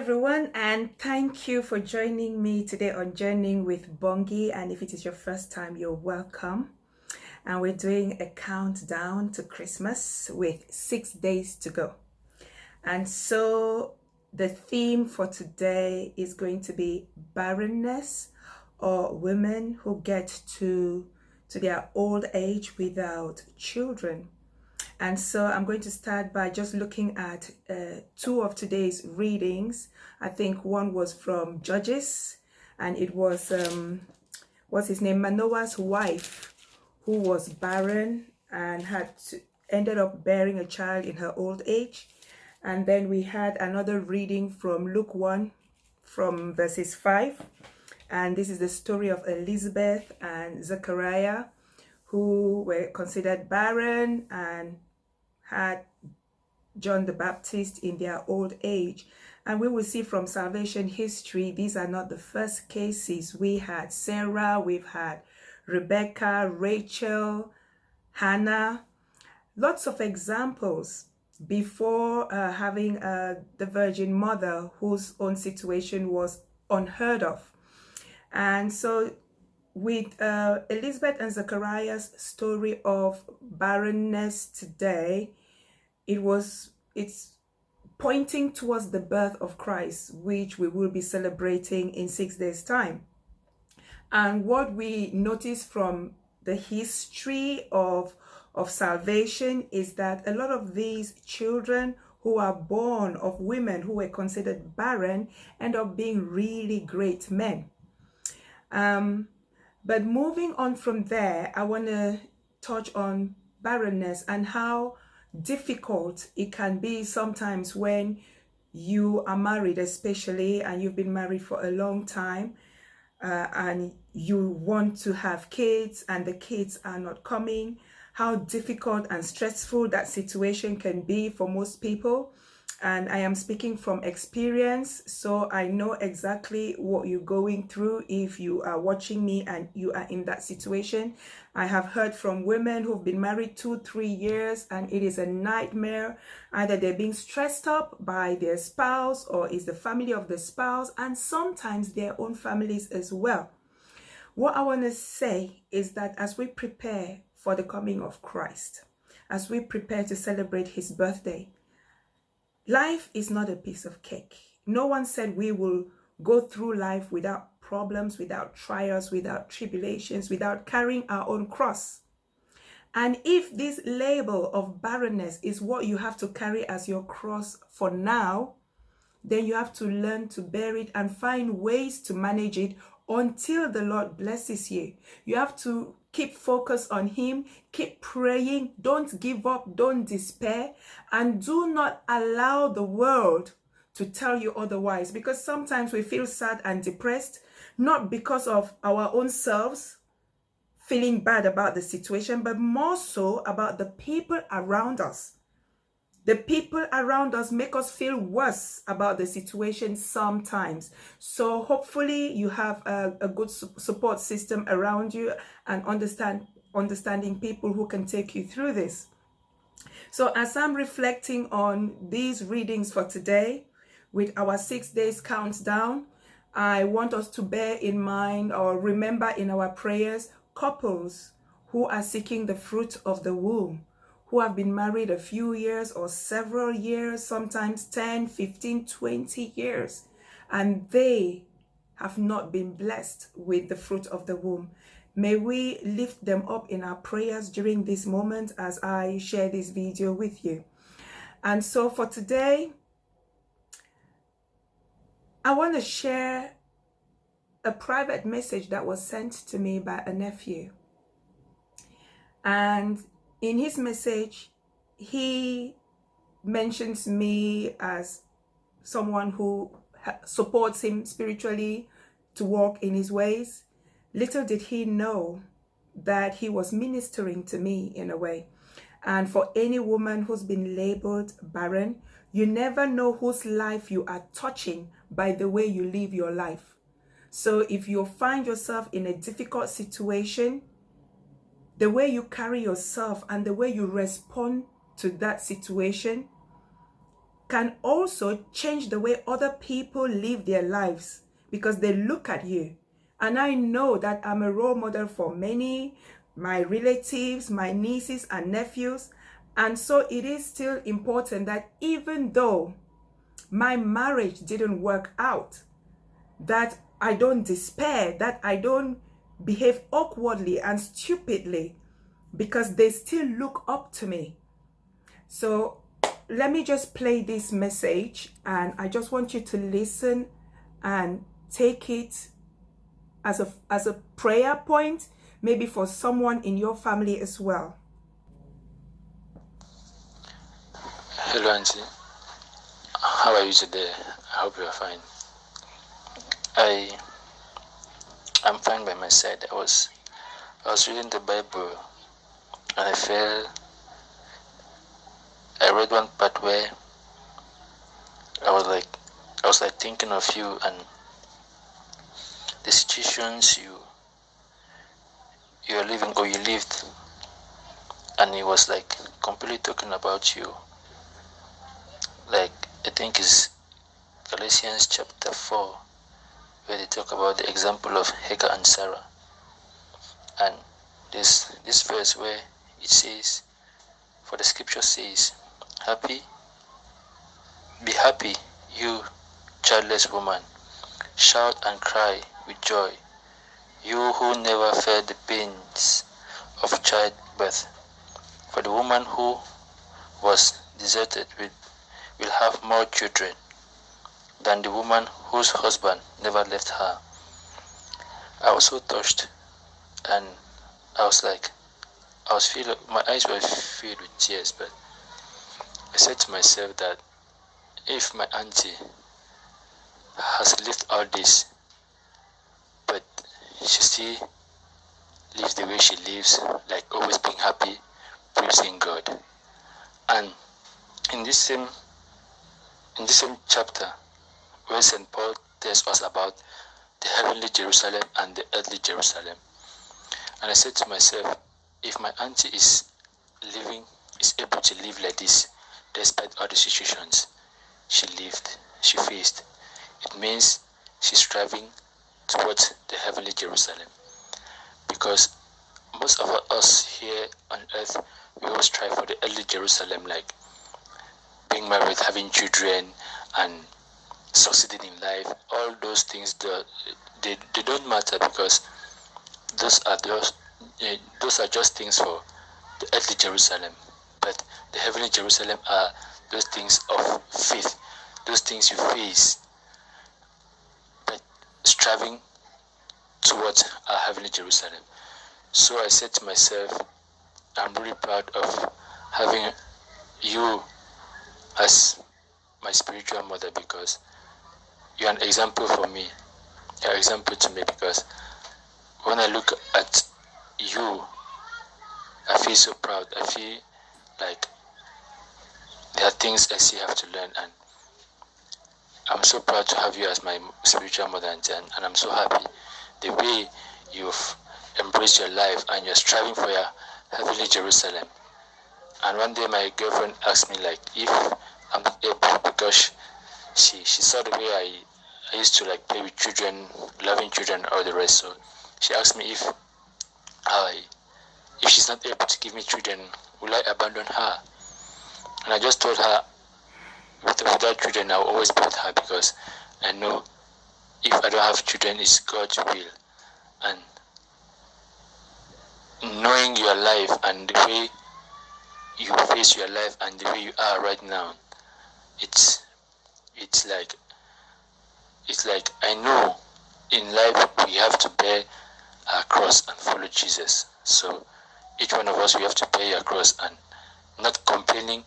everyone, and thank you for joining me today on Journeying with Bongi. And if it is your first time, you're welcome. And we're doing a countdown to Christmas with 6 days to go. And so the theme for today is going to be barrenness, or women who get to their old age without children. And so I'm going to start by just looking at two of today's readings. I think one was from Judges, and it was, what's his name, Manoah's wife, who was barren and ended up bearing a child in her old age. And then we had another reading from Luke 1 from verses 5. And this is the story of Elizabeth and Zechariah, who were considered barren and had John the Baptist in their old age. And we will see from salvation history, these are not the first cases. We had Sarah, we've had Rebekah, Rachel, Hannah, lots of examples before having the Virgin Mother, whose own situation was unheard of. And so with Elizabeth and Zechariah's story of barrenness today, it's pointing towards the birth of Christ, which we will be celebrating in 6 days' time. And what we notice from the history of salvation is that a lot of these children who are born of women who were considered barren end up being really great men. But moving on from there, I want to touch on barrenness and how difficult it can be sometimes when you are married, especially, and you've been married for a long time, and you want to have kids and the kids are not coming. How difficult and stressful that situation can be for most people. And I am speaking from experience, so I know exactly what you're going through if you are watching me and you are in that situation. I have heard from women who've been married 2-3 years, and it is a nightmare. Either they're being stressed up by their spouse, or is the family of the spouse, and sometimes their own families as well. What I want to say is that as we prepare for the coming of Christ, as we prepare to celebrate his birthday, life is not a piece of cake. No one said we will go through life without problems, without trials, without tribulations, without carrying our own cross. And if this label of barrenness is what you have to carry as your cross for now, then you have to learn to bear it and find ways to manage it until the Lord blesses you. You have to keep focused on him, keep praying, don't give up, don't despair, and do not allow the world to tell you otherwise, because sometimes we feel sad and depressed, not because of our own selves feeling bad about the situation, but more so about the people around us. The people around us make us feel worse about the situation sometimes. So hopefully you have a good support system around you and understanding people who can take you through this. So as I'm reflecting on these readings for today, with our 6 days countdown, I want us to bear in mind or remember in our prayers couples who are seeking the fruit of the womb, who have been married a few years or several years, sometimes 10, 15, 20 years, and they have not been blessed with the fruit of the womb. May we lift them up in our prayers during this moment as I share this video with you. And so for today, I want to share a private message that was sent to me by a nephew. And in his message, he mentions me as someone who supports him spiritually to walk in his ways. Little did he know that he was ministering to me in a way. And for any woman who's been labeled barren, you never know whose life you are touching by the way you live your life. So if you find yourself in a difficult situation, the way you carry yourself and the way you respond to that situation can also change the way other people live their lives because they look at you. And I know that I'm a role model for many, my relatives, my nieces and nephews. And so it is still important that even though my marriage didn't work out, that I don't despair, that I don't behave awkwardly and stupidly, because they still look up to me. So let me just play this message, and I just want you to listen and take it as a prayer point, maybe for someone in your family as well. Hello, Auntie. How are you today? I hope you are fine. I'm fine by my side. I was reading the Bible, and I read one part where I was like thinking of you and the situations you are living or you lived, and it was like completely talking about you. Like, I think it's Galatians chapter 4, where they talk about the example of Hagar and Sarah. And this verse where it says, for the scripture says, be happy, you childless woman, shout and cry with joy, you who never felt the pains of childbirth. For the woman who was deserted will have more children than the woman whose husband never left her. I was so touched, and my eyes were filled with tears, but I said to myself that if my auntie has lived all this, but she still lives the way she lives, like always being happy, praising God. And in this same chapter, where St. Paul tells us about the heavenly Jerusalem and the earthly Jerusalem, and I said to myself, if my auntie is able to live like this, despite all the situations she faced, it means she's striving towards the heavenly Jerusalem. Because most of us here on earth, we all strive for the earthly Jerusalem, like being married, having children, and succeeding in life. All those things, they don't matter, because those are just things for the earthly Jerusalem. But the heavenly Jerusalem are those things of faith, those things you face, but striving towards our heavenly Jerusalem. So I said to myself, I'm really proud of having you as my spiritual mother, because you're an example for me. You're an example to me, because when I look at you, I feel so proud. I feel like there are things I still have to learn, and I'm so proud to have you as my spiritual mother, and I'm so happy the way you've embraced your life and you're striving for your heavenly Jerusalem. And one day my girlfriend asked me, like, if I'm able, because she saw the way I used to like play with children, loving children, all the rest. So she asked me if she's not able to give me children, will I abandon her? And I just told her, without children, I'll always be with her, because I know if I don't have children, it's God's will. And knowing your life and the way you face your life and the way you are right now, it's like I know in life we have to bear our cross and follow Jesus. So each one of us, we have to bear our cross and not complaining,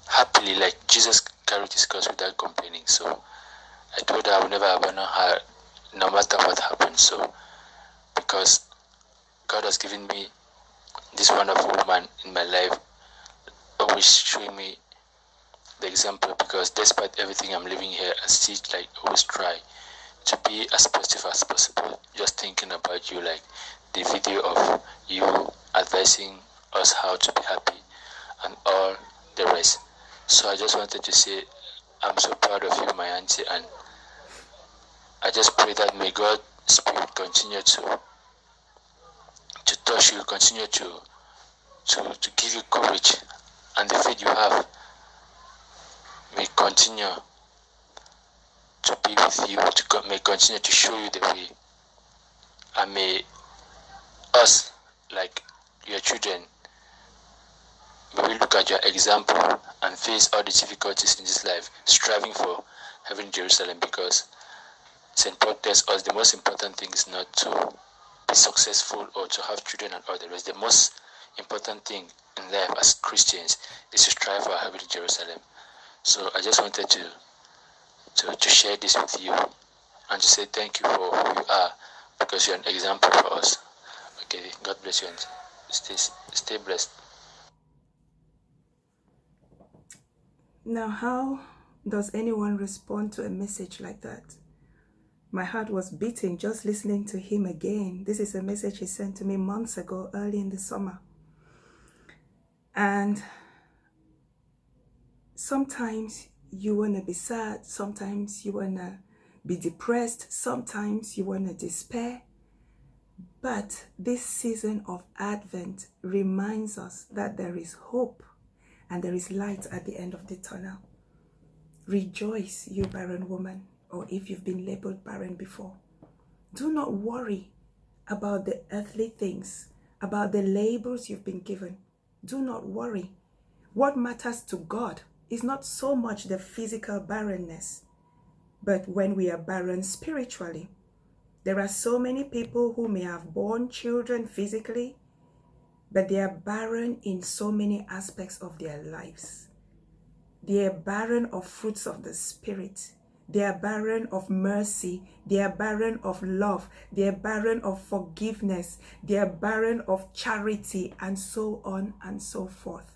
happily, like Jesus carried his cross without complaining. So I told her I will never abandon her no matter what happens. So because God has given me this wonderful woman in my life, always showing me the example, because despite everything I'm living here, I still always try to be as positive as possible. Just thinking about you, like the video of you advising us how to be happy and all the rest. So I just wanted to say I'm so proud of you, my auntie, and I just pray that may God's Spirit continue to touch you, continue to give you courage, and the faith you have may continue to be with you, may continue to show you the way, and may us, like your children, may we look at your example and face all the difficulties in this life, striving for heaven Jerusalem, because St. Paul tells us the most important thing is not to be successful or to have children and all the rest. The most important thing in life as Christians is to strive for heavenly Jerusalem. So I just wanted to share this with you and to say thank you for who you are, because you're an example for us. Okay, God bless you and stay blessed. Now, how does anyone respond to a message like that? My heart was beating just listening to him again. This is a message he sent to me months ago, early in the summer. And sometimes you want to be sad, sometimes you want to be depressed, sometimes you want to despair. But this season of Advent reminds us that there is hope and there is light at the end of the tunnel. Rejoice, you barren woman, or if you've been labeled barren before. Do not worry about the earthly things, about the labels you've been given. Do not worry. What matters to God is not so much the physical barrenness, but when we are barren spiritually. There are so many people who may have born children physically, but they are barren in so many aspects of their lives. They are barren of fruits of the Spirit. They are barren of mercy. They are barren of love. They are barren of forgiveness. They are barren of charity, and so on and so forth.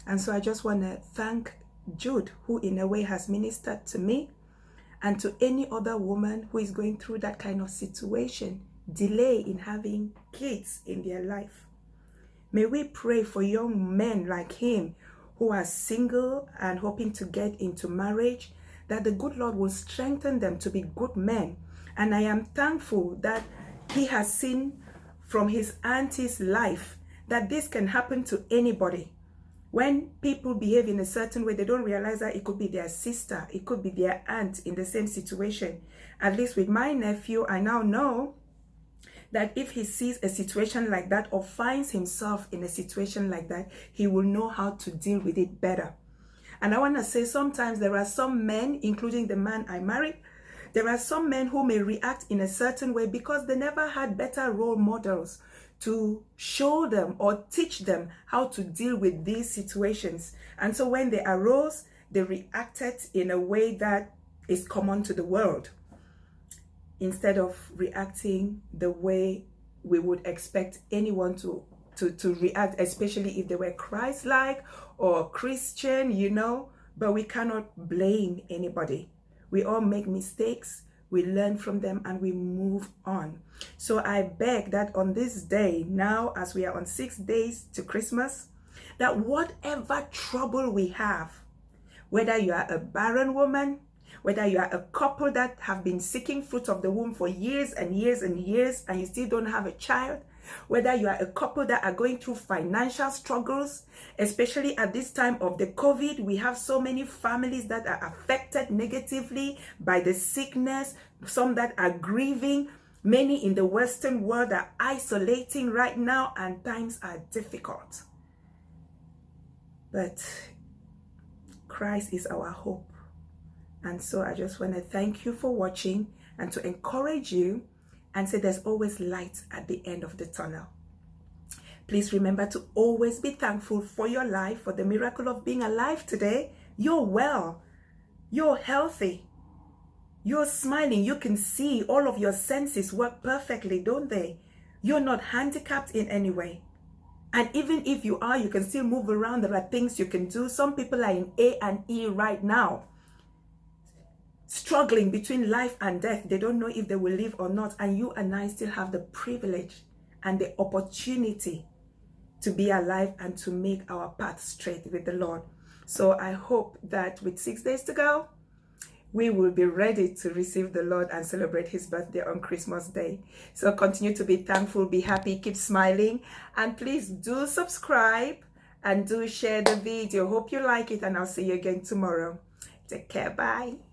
And so I just want to thank Jude, who in a way has ministered to me, and to any other woman who is going through that kind of situation, delay in having kids in their life. May we pray for young men like him who are single and hoping to get into marriage, that the good Lord will strengthen them to be good men. And I am thankful that he has seen from his auntie's life that this can happen to anybody. When people behave in a certain way, they don't realize that it could be their sister, it could be their aunt in the same situation. At least with my nephew, I now know that if he sees a situation like that or finds himself in a situation like that, he will know how to deal with it better. And I want to say, sometimes there are some men, including the man I married, there are some men who may react in a certain way because they never had better role models to show them or teach them how to deal with these situations. And so when they arose, they reacted in a way that is common to the world, instead of reacting the way we would expect anyone to react, especially if they were Christ-like or Christian, you know. But we cannot blame anybody. We all make mistakes, we learn from them, and we move on. So I beg that on this day, now as we are on 6 days to Christmas, that whatever trouble we have, whether you are a barren woman, whether you are a couple that have been seeking fruit of the womb for years and years and years and you still don't have a child, whether you are a couple that are going through financial struggles, especially at this time of the COVID, we have so many families that are affected negatively by the sickness, some that are grieving. Many in the Western world are isolating right now, and times are difficult. But Christ is our hope. And so I just want to thank you for watching and to encourage you and say there's always light at the end of the tunnel. Please remember to always be thankful for your life, for the miracle of being alive today. You're well, you're healthy, you're smiling, you can see, all of your senses work perfectly, don't they? You're not handicapped in any way. And even if you are, you can still move around. There are things you can do. Some people are in A and E right now, struggling between life and death. They don't know if they will live or not. And you and I still have the privilege and the opportunity to be alive and to make our path straight with the Lord. So I hope that with 6 days to go, we will be ready to receive the Lord and celebrate his birthday on Christmas Day. So continue to be thankful, be happy, keep smiling, and please do subscribe and do share the video. Hope you like it, and I'll see you again tomorrow. Take care. Bye.